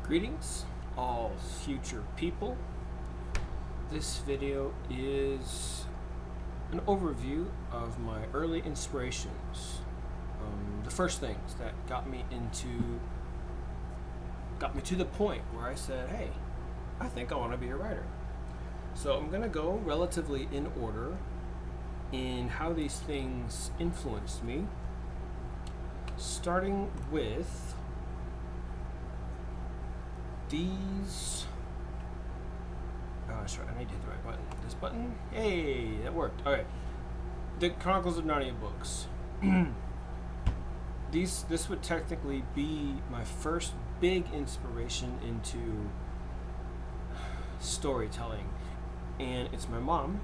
Greetings, all future people. This video is an overview of my early inspirations. The first things that got me to the point where I said, hey, I think I want to be a writer. So I'm going to go relatively in order in how these things influenced me, starting with these. Oh, that's right. I need to hit the right button. This button. Hey, that worked. All right. The Chronicles of Narnia books. This would technically be my first big inspiration into storytelling, and it's my mom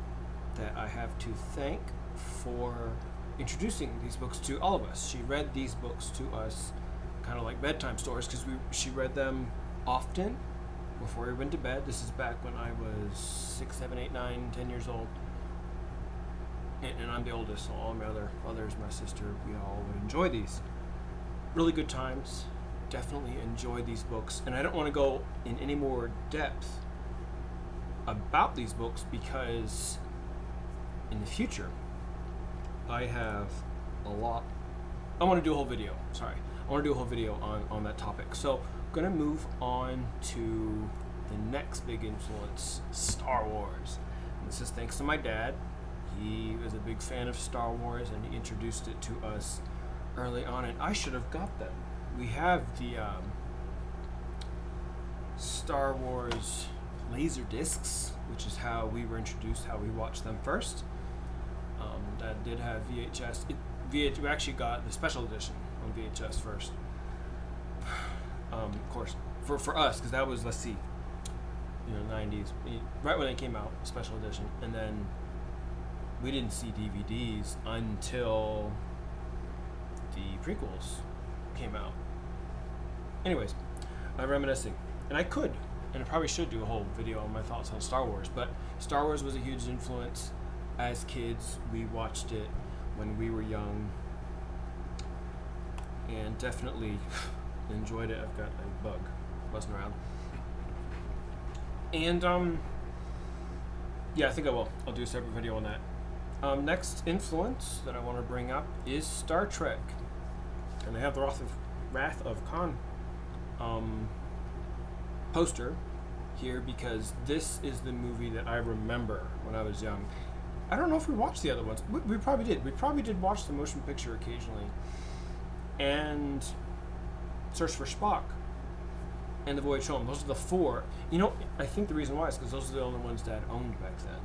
that I have to thank for introducing these books to all of us. She read these books to us kind of like bedtime stories because she read them often before we went to bed. This is back when I was 6, 7, 8, 9, 10 years old. And I'm the oldest, so all my other brothers, my sister, we all would enjoy these. Really good times. Definitely enjoyed these books. And I don't want to go in any more depth about these books because in the future, I have a lot. I want to do a whole video. I want to do a whole video on that topic. So I'm going to move on to the next big influence, Star Wars. And this is thanks to my dad. He was a big fan of Star Wars and he introduced it to us early on, and I should have got them. We have the Star Wars laser discs, which is how we were introduced, how we watched them first. Dad did have VHS. We actually got the special edition on VHS first. Of course, for us, because that was, 90s, right when it came out, special edition, and then we didn't see DVDs until the prequels came out. Anyways, I'm reminiscing, and I probably should do a whole video on my thoughts on Star Wars, but Star Wars was a huge influence. As kids, we watched it when we were young, and definitely enjoyed it. I've got a bug buzzing around. And, I think I will. I'll do a separate video on that. Next influence that I want to bring up is Star Trek. And I have the Wrath of Khan poster here because this is the movie that I remember when I was young. I don't know if we watched the other ones. We probably did. We probably did watch the motion picture occasionally. And Search for Spock and The Voyage Home. Those are the four. I think the reason why is because those are the only ones Dad owned back then.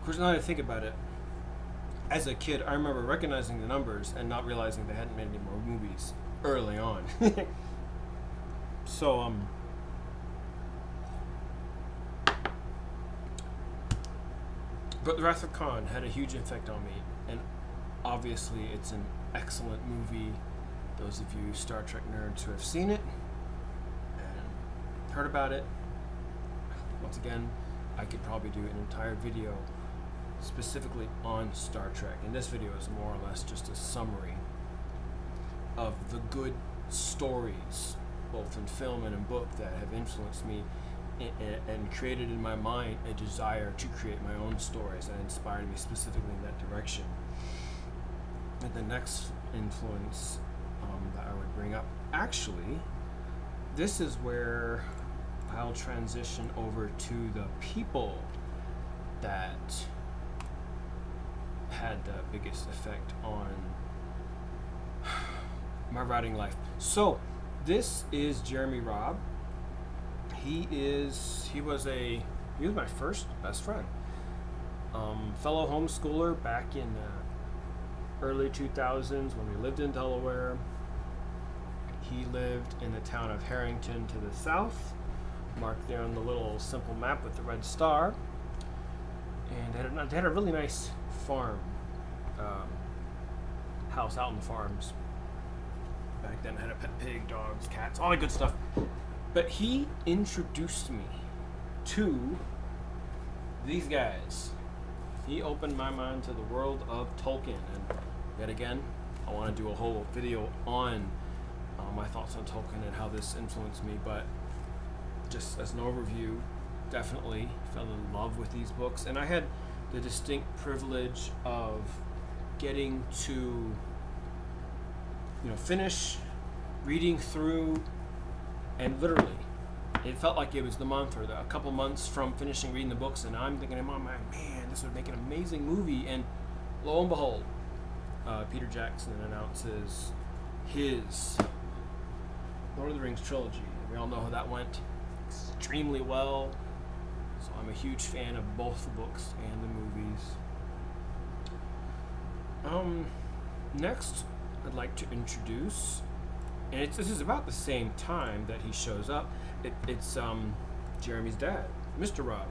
Of course, now that I think about it, as a kid, I remember recognizing the numbers and not realizing they hadn't made any more movies early on. So, but The Wrath of Khan had a huge effect on me, and obviously it's an excellent movie. Those of you Star Trek nerds who have seen it and heard about it, once again, I could probably do an entire video specifically on Star Trek. And this video is more or less just a summary of the good stories, both in film and in book, that have influenced me and created in my mind a desire to create my own stories that inspired me specifically in that direction. And the next influence that I would bring up, actually, this is where I'll transition over to the people that had the biggest effect on my writing life. So this is Jeremy Raab. He was my first best friend. Fellow homeschooler back in early 2000s when we lived in Delaware. He lived in the town of Harrington to the south, marked there on the little simple map with the red star. And they had a really nice farm, house out in the farms. Back then, had a pet pig, dogs, cats, all that good stuff. But he introduced me to these guys. He opened my mind to the world of Tolkien, and yet again, I want to do a whole video on my thoughts thoughts on Tolkien and how this influenced me, but just as an overview, definitely fell in love with these books. And I had the distinct privilege of getting to, finish reading through, and literally, it felt like it was the month or a couple months from finishing reading the books, and I'm thinking in my mind, man, this would make an amazing movie. And lo and behold, Peter Jackson announces his Lord of the Rings trilogy. We all know how that went extremely well, so I'm a huge fan of both the books and the movies. Next, I'd like to introduce, and this is about the same time that he shows up. It's Jeremy's dad, Mr. Raab.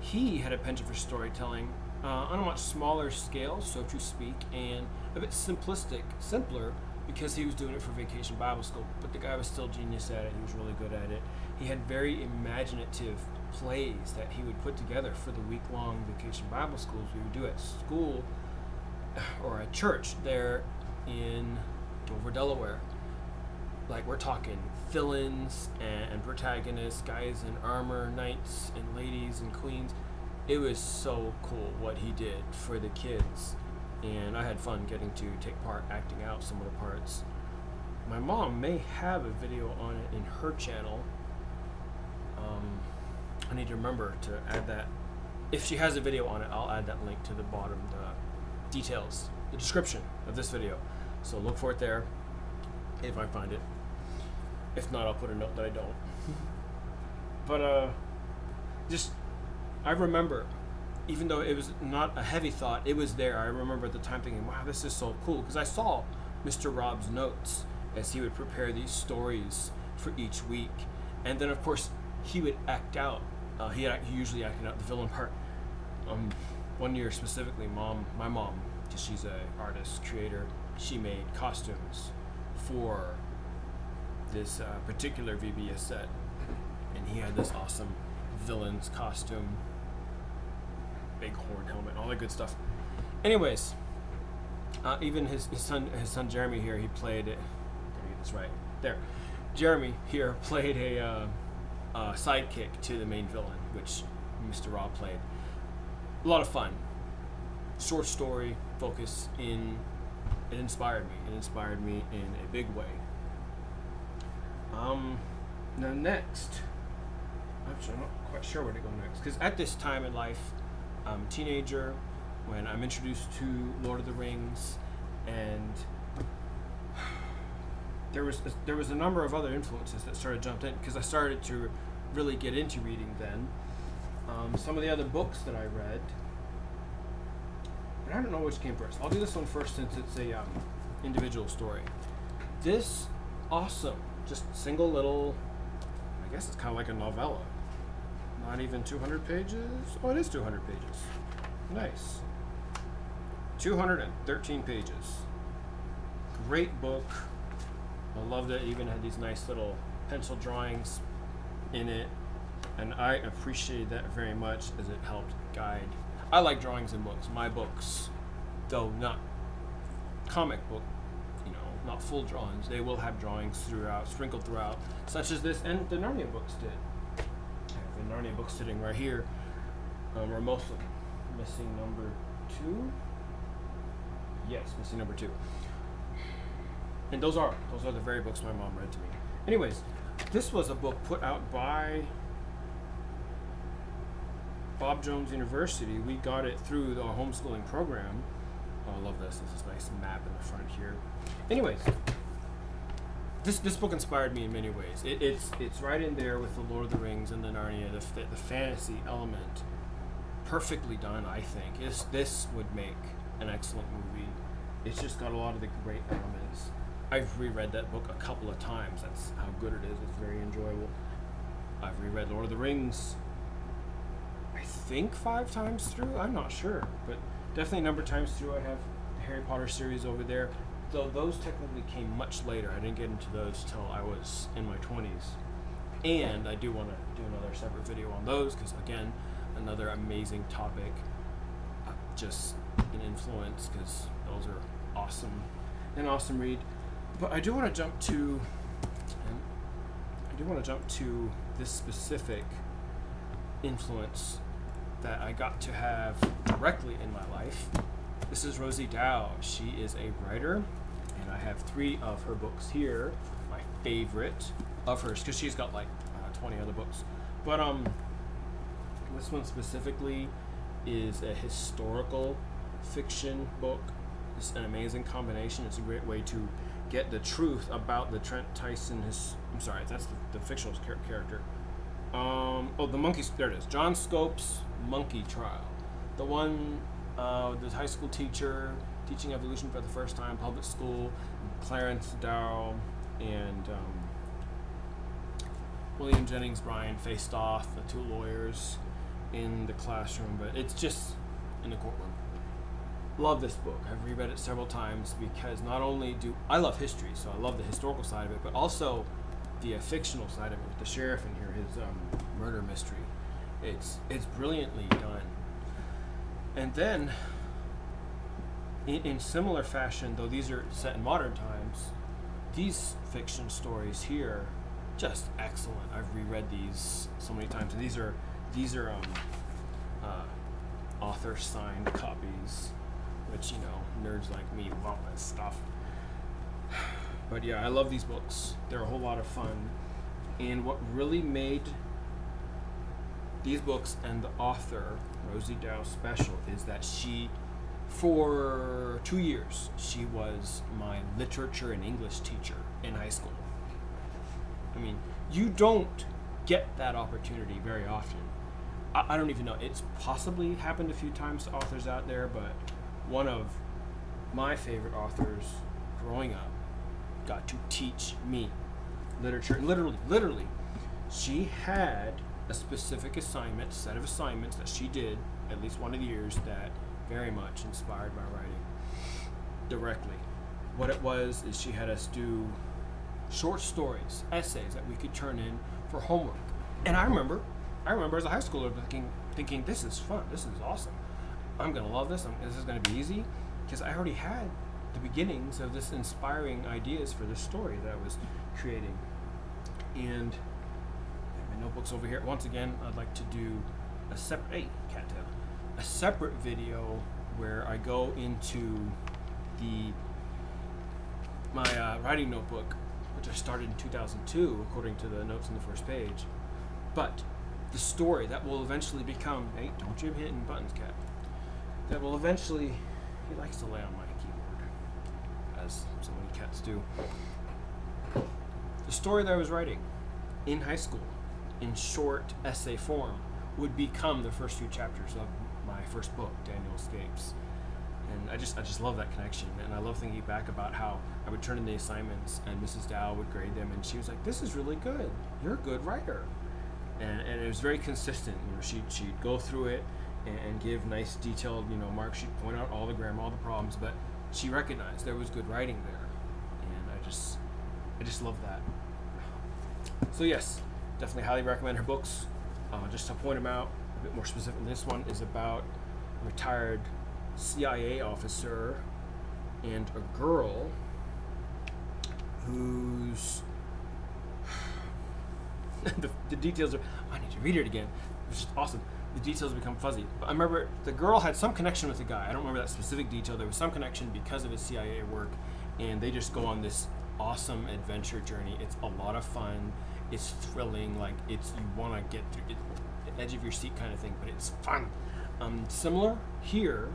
He had a penchant for storytelling on a much smaller scale, so to speak, and a bit simpler, because he was doing it for Vacation Bible School. But the guy was still genius at it. He was really good at it. He had very imaginative plays that he would put together for the week-long Vacation Bible Schools we would do at school or at church there in Dover, Delaware. Like, we're talking villains and protagonists, guys in armor, knights and ladies and queens. It was so cool what he did for the kids, and I had fun getting to take part acting out some of the parts. My mom may have a video on it in her channel. I need to remember to add that. If she has a video on it, I'll add that link to the bottom, the details, the description of this video. So look for it there if I find it. If not, I'll put a note that I don't. But I remember, even though it was not a heavy thought, it was there. I remember at the time thinking, wow, this is so cool, because I saw Mr. Raab's notes as he would prepare these stories for each week. And then, of course, he would act out. He usually acted out the villain part. One year specifically, my mom, because she's an artist, creator, she made costumes for this particular VBS set, and he had this awesome villain's costume, big horn helmet, all that good stuff. Anyways, even his son Jeremy here, he played it. Let me get this right. There, Jeremy here played a sidekick to the main villain, which Mr. Robb played. A lot of fun. Short story, focus in. It inspired me. It inspired me in a big way. Now next, actually I'm not quite sure where to go next, because at this time in life, I'm a teenager when I'm introduced to Lord of the Rings, and there was a number of other influences that started jumped in, because I started to really get into reading then. Some of the other books that I read, and I don't know which came first. I'll do this one first since it's a individual story. This awesome, just single little, I guess it's kind of like a novella. Not even 200 pages. Oh, it is 200 pages. Nice. 213 pages. Great book. I loved it. It even had these nice little pencil drawings in it, and I appreciated that very much as it helped guide. I like drawings in books. My books, though not comic book, not full drawings, they will have drawings sprinkled throughout, such as this, and the Narnia books did. I have the Narnia books sitting right here, or most of them. Missing number 2? Yes, missing number 2. And those are the very books my mom read to me. Anyways, this was a book put out by Bob Jones University. We got it through the homeschooling program. Oh, I love this. This is a nice map in the front here. Anyways, this book inspired me in many ways. It's right in there with the Lord of the Rings and the Narnia, the fantasy element, perfectly done. I think this would make an excellent movie. It's just got a lot of the great elements. I've reread that book a couple of times. That's how good it is. It's very enjoyable. I've reread Lord of the Rings, I think 5 times through. I'm not sure, but definitely a number of times through. I have the Harry Potter series over there, though those technically came much later. I didn't get into those till I was in my 20s. And I do want to do another separate video on those, because again, another amazing topic, just an influence, because those are awesome, an awesome read. But I do want to jump to I do want to jump to this specific influence that I got to have directly in my life. This is Rosie Dao. She is a writer, and I have 3 of her books here. My favorite of hers, because she's got like 20 other books. But this one specifically is a historical fiction book. It's an amazing combination. It's a great way to get the truth about the Trent Tyson. I'm sorry, that's the fictional character. The monkeys. There it is. John Scope's Monkey Trial. The one, the high school teacher teaching evolution for the first time, public school. Clarence Darrow and William Jennings Bryan faced off, the 2 lawyers in the classroom, but it's just in the courtroom. Love this book. I've reread it several times because not only do I love history, so I love the historical side of it, but also the fictional side of it with the sheriff in here, his murder mystery. It's brilliantly done. And then, in similar fashion, though these are set in modern times, these fiction stories here, just excellent. I've reread these so many times, and these are author signed copies, which, you know, nerds like me love this stuff. But yeah, I love these books. They're a whole lot of fun. And what really made these books and the author, Rosie Dao, special is that she, for 2 years, she was my literature and English teacher in high school. I mean, you don't get that opportunity very often. I don't even know. It's possibly happened a few times to authors out there, but one of my favorite authors growing up got to teach me literature. And literally, she had a specific set of assignments that she did at least one of the years that very much inspired my writing directly. What it was is she had us do short stories, essays that we could turn in for homework. And I remember as a high schooler thinking this is fun, this is awesome. I'm gonna love this. This is gonna be easy, because I already had the beginnings of this inspiring ideas for this story that I was creating. And my notebook's over here. Once again, I'd like to do a separate video where I go into my writing notebook, which I started in 2002, according to the notes on the first page. But the story that will eventually become, hey, don't you be hitting buttons, cat. That will eventually, he likes to lay on my keyboard, as so many cats do. The story that I was writing in high school, in short essay form, would become the first 2 chapters of my first book, Daniel Escapes. And I just love that connection, and I love thinking back about how I would turn in the assignments and Mrs. Dao would grade them, and she was like, "This is really good. You're a good writer." And it was very consistent. You know, she'd go through it and give nice detailed, you know, marks. She'd point out all the grammar, all the problems, but she recognized there was good writing there, and I just love that. So yes, definitely highly recommend her books. Just to point them out a bit more specific, this one is about a retired CIA officer and a girl who's the details are, I need to read it again. It's just awesome. The details become fuzzy. But I remember the girl had some connection with the guy. I don't remember that specific detail. There was some connection because of his CIA work, and they just go on this awesome adventure journey. It's a lot of fun. It's thrilling. Like, it's, you want to get through it, the edge of your seat kind of thing, but it's fun. Similar here,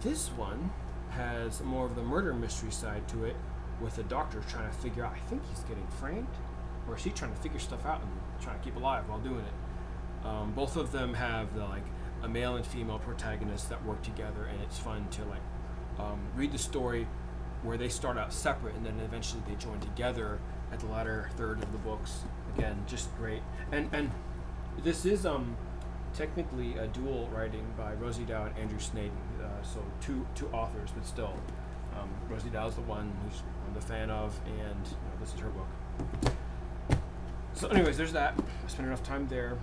this one has more of the murder mystery side to it, with the doctor trying to figure out, I think he's getting framed, or is he trying to figure stuff out and trying to keep alive while doing it. Both of them have a male and female protagonist that work together, and it's fun to read the story where they start out separate and then eventually they join together at the latter third of the books. Again, just great. And this is technically a dual writing by Rosie Dao and Andrew Snaden, so two authors, but still, Rosie Dao is the one who's I'm the fan of, and this is her book. So anyways, there's that. I spent enough time there.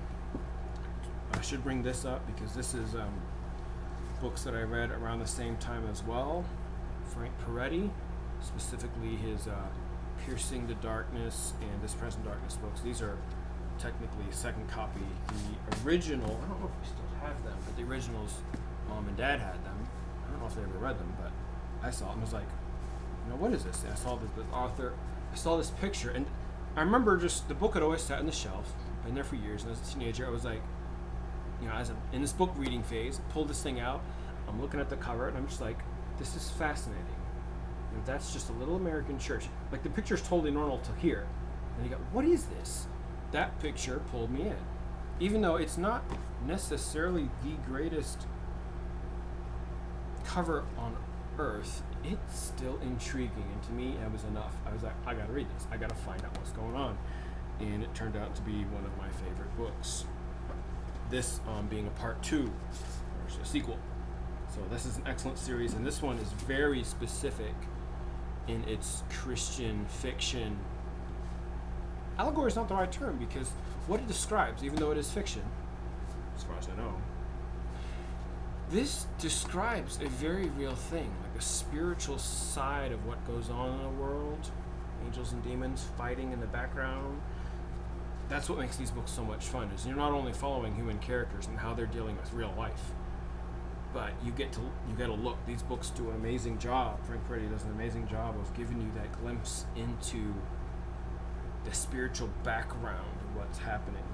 I should bring this up because this is books that I read around the same time as well. Frank Peretti, specifically his Piercing the Darkness and This Present Darkness books. These are technically second copy. The original, I don't know if we still have them, but the originals, Mom and Dad had them. I don't know if they ever read them, but I saw them. I was like, what is this? And I saw the author, I saw this picture, and I remember just the book had always sat on the shelf, been there for years, and as a teenager, I was like, as I'm in this book reading phase, I pulled this thing out, I'm looking at the cover, and I'm just like, this is fascinating. And that's just a little American church. Like, the picture's totally normal to here. And you go, what is this? That picture pulled me in. Even though it's not necessarily the greatest cover on earth, it's still intriguing. And to me, it was enough. I was like, I gotta read this. I gotta find out what's going on. And it turned out to be one of my favorite books. This being a part 2, or a sequel. So this is an excellent series, and this one is very specific in its Christian fiction. Allegory is not the right term, because what it describes, even though it is fiction, as far as I know, this describes a very real thing, like a spiritual side of what goes on in the world, angels and demons fighting in the background. That's what makes these books so much fun, is you're not only following human characters and how they're dealing with real life, but you get to look. These books do an amazing job. Frank Peretti does an amazing job of giving you that glimpse into the spiritual background of what's happening.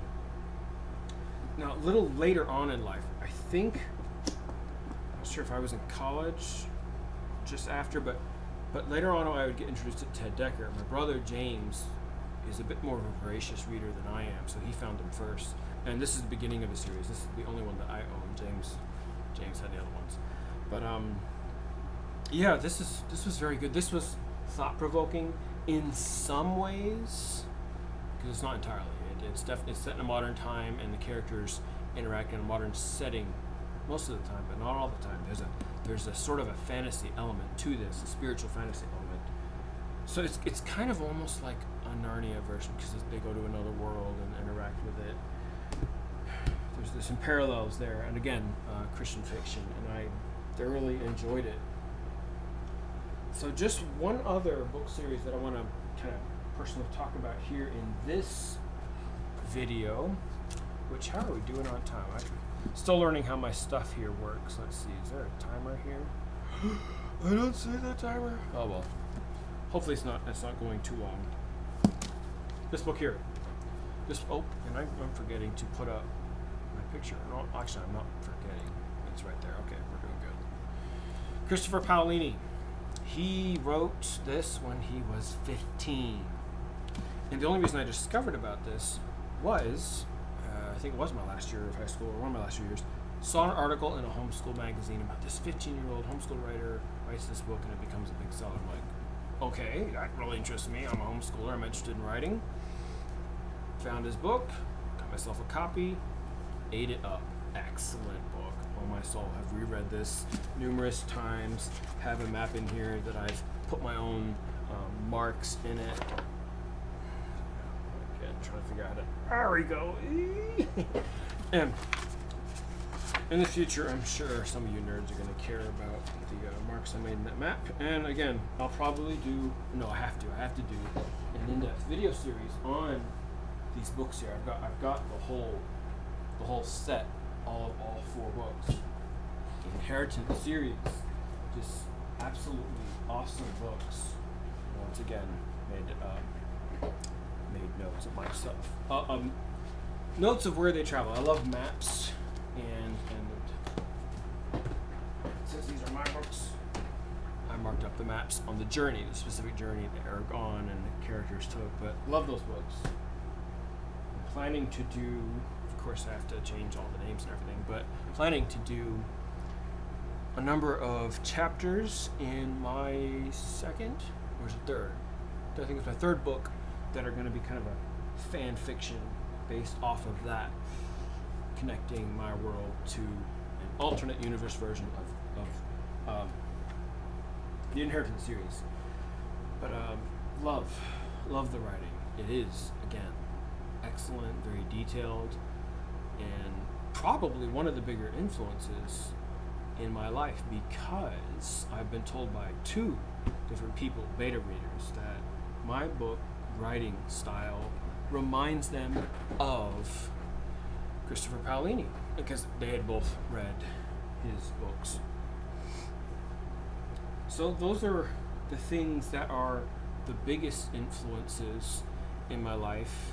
Now, a little later on in life, I think, I'm not sure if I was in college just after, but later on I would get introduced to Ted Dekker. My brother James is a bit more of a voracious reader than I am, so he found him first. And this is the beginning of the series. This is the only one that I own. James had the other ones. But yeah, this was very good. This was thought-provoking in some ways, because it's not entirely. It's set in a modern time, and the characters interact in a modern setting most of the time, but not all the time. There's a sort of a fantasy element to this, a spiritual fantasy element. So it's kind of almost like a Narnia version, because they go to another world and interact with it. There's some parallels there, and again, Christian fiction, and I thoroughly enjoyed it. So just one other book series that I want to kind of personally talk about here in this video, which, how are we doing on time? I'm still learning how my stuff here works. Let's see, is there a timer here? I don't see the timer. Oh well. Hopefully it's not going too long. This book here. And I'm forgetting to put up my picture. No, actually, I'm not forgetting. It's right there. Okay, we're doing good. Christopher Paolini. He wrote this when he was 15. And the only reason I discovered about this was, I think it was my last year of high school, or one of my last few years, saw an article in a homeschool magazine about this 15-year-old homeschool writer writes this book and it becomes a big seller. I'm like, okay, that really interests me. I'm a homeschooler. I'm interested in writing. Found his book, got myself a copy, ate it up. Excellent book. Oh my soul. I've reread this numerous times. Have a map in here that I've put my own marks in it. Again, trying to figure out how to. There we go. And in the future, I'm sure some of you nerds are going to care about the marks I made in that map. And again, I'll probably do. No, I have to do an in-depth video series on these books here. I've got the whole set, all 4 books. The Inheritance series, just absolutely awesome books. Once again, made notes of myself. Notes of where they travel. I love maps, and since these are my books, I marked up the maps on the journey, the specific journey that Aragorn and the characters took. But love those books. I'm planning to do, of course I have to change all the names and everything, but I'm planning to do a number of chapters in my second, or is it third? I think it's my third book that are going to be kind of a fan fiction based off of that, connecting my world to an alternate universe version of the Inheritance series. But love the writing. It is, again, excellent, very detailed, and probably one of the bigger influences in my life, because I've been told by 2 different people, beta readers, that my book writing style reminds them of Christopher Paolini, because they had both read his books. So those are the things that are the biggest influences in my life.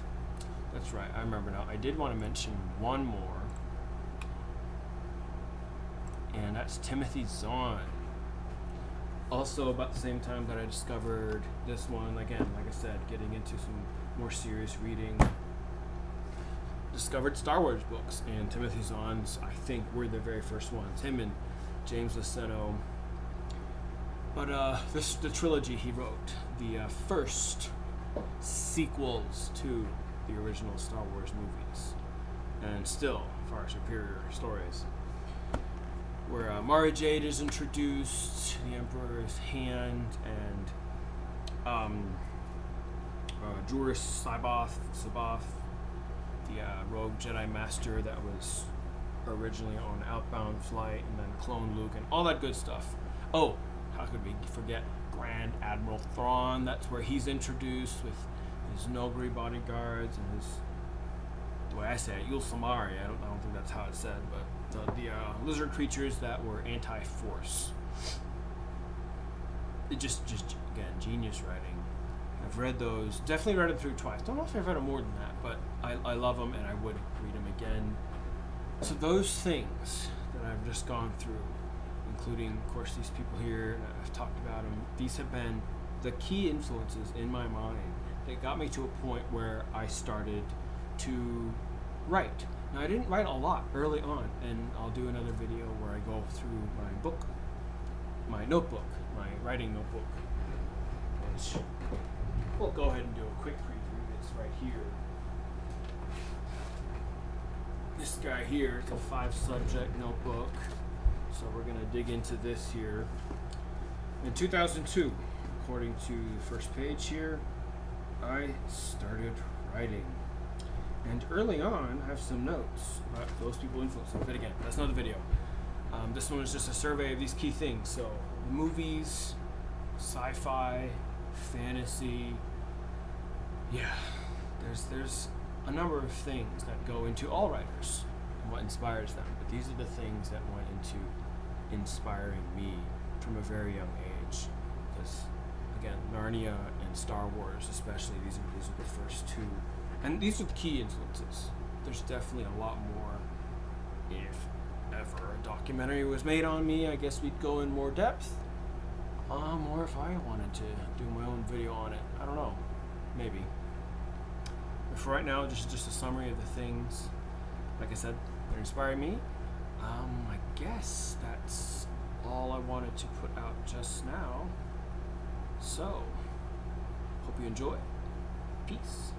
That's right, I remember now. I did want to mention one more, and that's Timothy Zahn. Also about the same time that I discovered this one, again, like I said, getting into some more serious reading, discovered Star Wars books, and Timothy Zahn's, I think, were the very first ones. Him and James Luceno. But the trilogy he wrote, the first sequels to the original Star Wars movies, and still far superior stories, where Mara Jade is introduced, the Emperor's Hand, and Juris Sabath, the rogue Jedi Master that was originally on Outbound Flight, and then Clone Luke, and all that good stuff. Oh, how could we forget Grand Admiral Thrawn? That's where he's introduced with his Nogri bodyguards and his, the way I say it, Yulsamari. I don't think that's how it's said, but the lizard creatures that were anti-force. It just again, genius writing. I've read those, definitely read them through twice. Don't know if I've read them more than that, but I love them and I would read them again. So those things that I've just gone through, including, of course, these people here, and I've talked about them, these have been the key influences in my mind that got me to a point where I started to write. Now, I didn't write a lot early on, and I'll do another video where I go through my notebook, my writing notebook, which we'll go ahead and do a quick preview. It's right here. This guy here is a 5-subject notebook. So we're going to dig into this here. In 2002, according to the first page here, I started writing. And early on, I have some notes about those people influencing me. But again, that's not the video. This one is just a survey of these key things. So movies, sci-fi, fantasy. Yeah, there's a number of things that go into all writers and what inspires them. But these are the things that went into inspiring me from a very young age, because again, Narnia and Star Wars especially, these are the first two, and these are the key influences. There's definitely a lot more. If ever a documentary was made on me, I guess we'd go in more depth, or if I wanted to do my own video on it, I don't know, maybe. But for right now, just a summary of the things, like I said, that inspired me. I guess that's all I wanted to put out just now. So, hope you enjoy. Peace.